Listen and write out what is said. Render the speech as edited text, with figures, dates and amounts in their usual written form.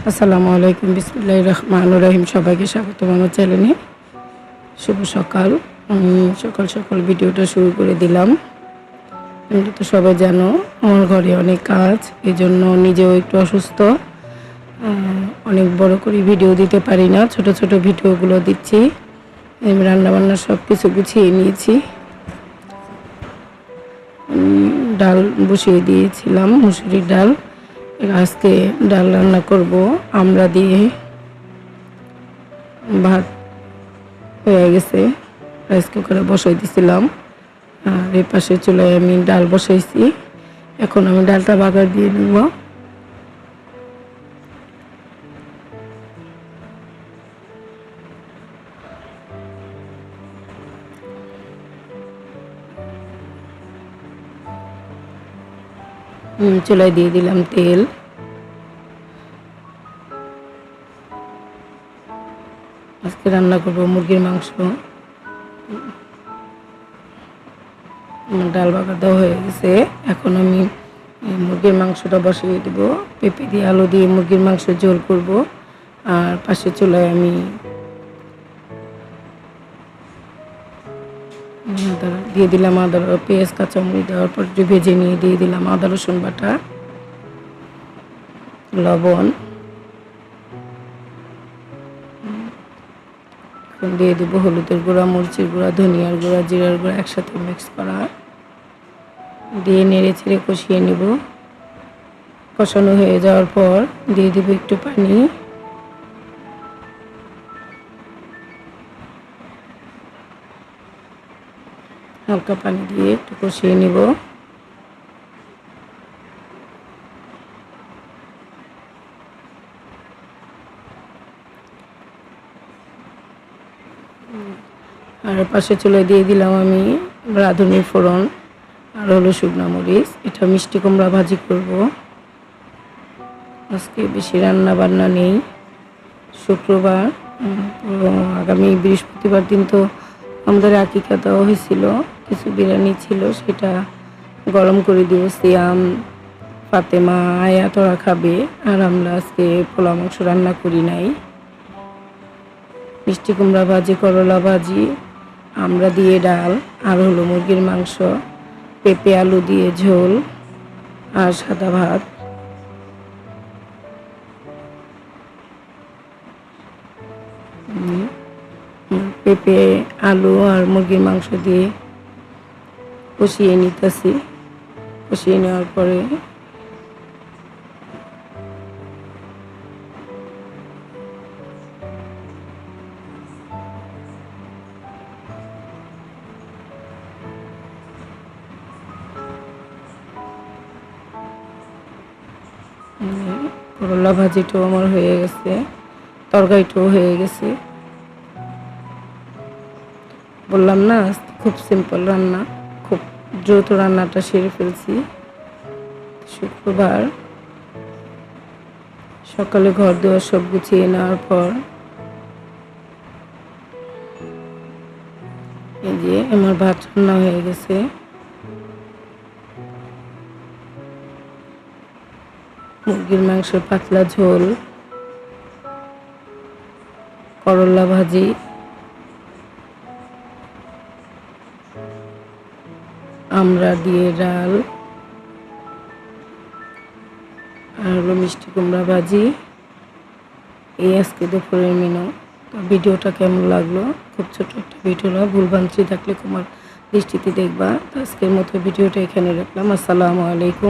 আসসালামু আলাইকুম, বিসমিল্লাহির রহমানির রহিম। সবাইকে স্বাগতম আমার চ্যানেলে। শুভ সকাল। আমি সকাল সকাল ভিডিওটা শুরু করে দিলাম। তোমরা তো সবাই জানো আমার ঘরে অনেক কাজ, এই জন্য নিজেও একটু অসুস্থ। অনেক বড় করে ভিডিও দিতে পারি না, ছোট ছোট ভিডিওগুলো দিচ্ছি। আমি রান্নাবান্না সব কিছু গুছিয়ে নিয়েছি। ডাল বসিয়ে দিয়েছিলাম, মুসুরির ডাল। আজকে ডাল রান্না করব আমরা দিয়ে। ভাত হয়ে গেছে, রাইস কুকারে বসাই দিয়েছিলাম। আর এই পাশে চুলায় আমি ডাল বসাইছি। এখন আমি ডালটা বাগার দিয়ে নেব। চুলায় দিয়ে দিলাম তেল। আজকে রান্না করব মুরগির মাংস। ডাল বাগার দেওয়া হয়ে গেছে, এখন আমি মুরগির মাংসটা বসিয়ে দেব। পেঁপে দিয়ে আলু দিয়ে মুরগির মাংস ঝোল করব। আর পাশে চুলায় আমি দিয়ে দিলাম আদা, পেঁয়াজ, কাঁচামরিচ দেওয়ার পর ভেজে নিয়ে দিয়ে দিলাম আদা রসুন বাটা, লবণ। দিয়ে দেবো হলুদের গুঁড়া, মরিচের গুঁড়া, ধনিয়ার গুঁড়া, জিরার গুঁড়া একসাথে মিক্স করা। দিয়ে নেড়ে ছেড়ে কষিয়ে নেব। কষানো হয়ে যাওয়ার পর দিয়ে দেবো একটু পানি। হালকা পানি দিয়ে একটু কষিয়ে নেব। আর পাশে চুলায় দিয়ে দিলাম আমি রাঁধুনি ফোড়ন আর হলো শুকনো মরিচ। এটা মিষ্টি কুমড়া ভাজি করব। আজকে বেশি রান্না বান্না নেই, শুক্রবার। আগামী বৃহস্পতিবার দিন তো আমাদের আকিকা দেওয়া হয়েছিল, কিছু বিরিয়ানি ছিল, সেটা গরম করে দিয়ে সিয়াম, ফাতেমা, আয়া তোরা খাবে। আর আমরা আজকে পোলা মাংস রান্না করি নাই। মিষ্টি কুমড়া ভাজি, করলা ভাজি, আমরা দিয়ে ডাল, আর হলো মুরগির মাংস, পেঁপে আলু দিয়ে ঝোল, আর সাদা ভাত। পেঁপে আলু আর মুরগির মাংস দিয়ে কষিয়ে নিতেছি। কষিয়ে নেওয়ার পরে করলা ভাজিটাও আমার হয়ে গেছে, তরকারিটাও হয়ে গেছে। বললাম না খুব সিম্পল রান্না, খুব দ্রুত রান্নাটা সেরে ফেলছি। শুক্রবার সকালে ঘর দুয়ার সব গুছিয়ে নেওয়ার পর এই যে আমার ভাত রান্না হয়ে গেছে। মুরগির মাংসের পাতলা ঝোল, করলা ভাজি, আমরা দিয়ে ডাল, আর হলো মিষ্টি কুমড়া ভাজি। এই আজকে দুপুরের মেনু। তো ভিডিওটা কেমন লাগলো? খুব ছোট একটা ভিডিও, ভুলভ্রান্তি থাকলে তোমার দৃষ্টিতে দেখবা। তো আজকের মতো ভিডিওটা এখানে রাখলাম। আসসালামু আলাইকুম।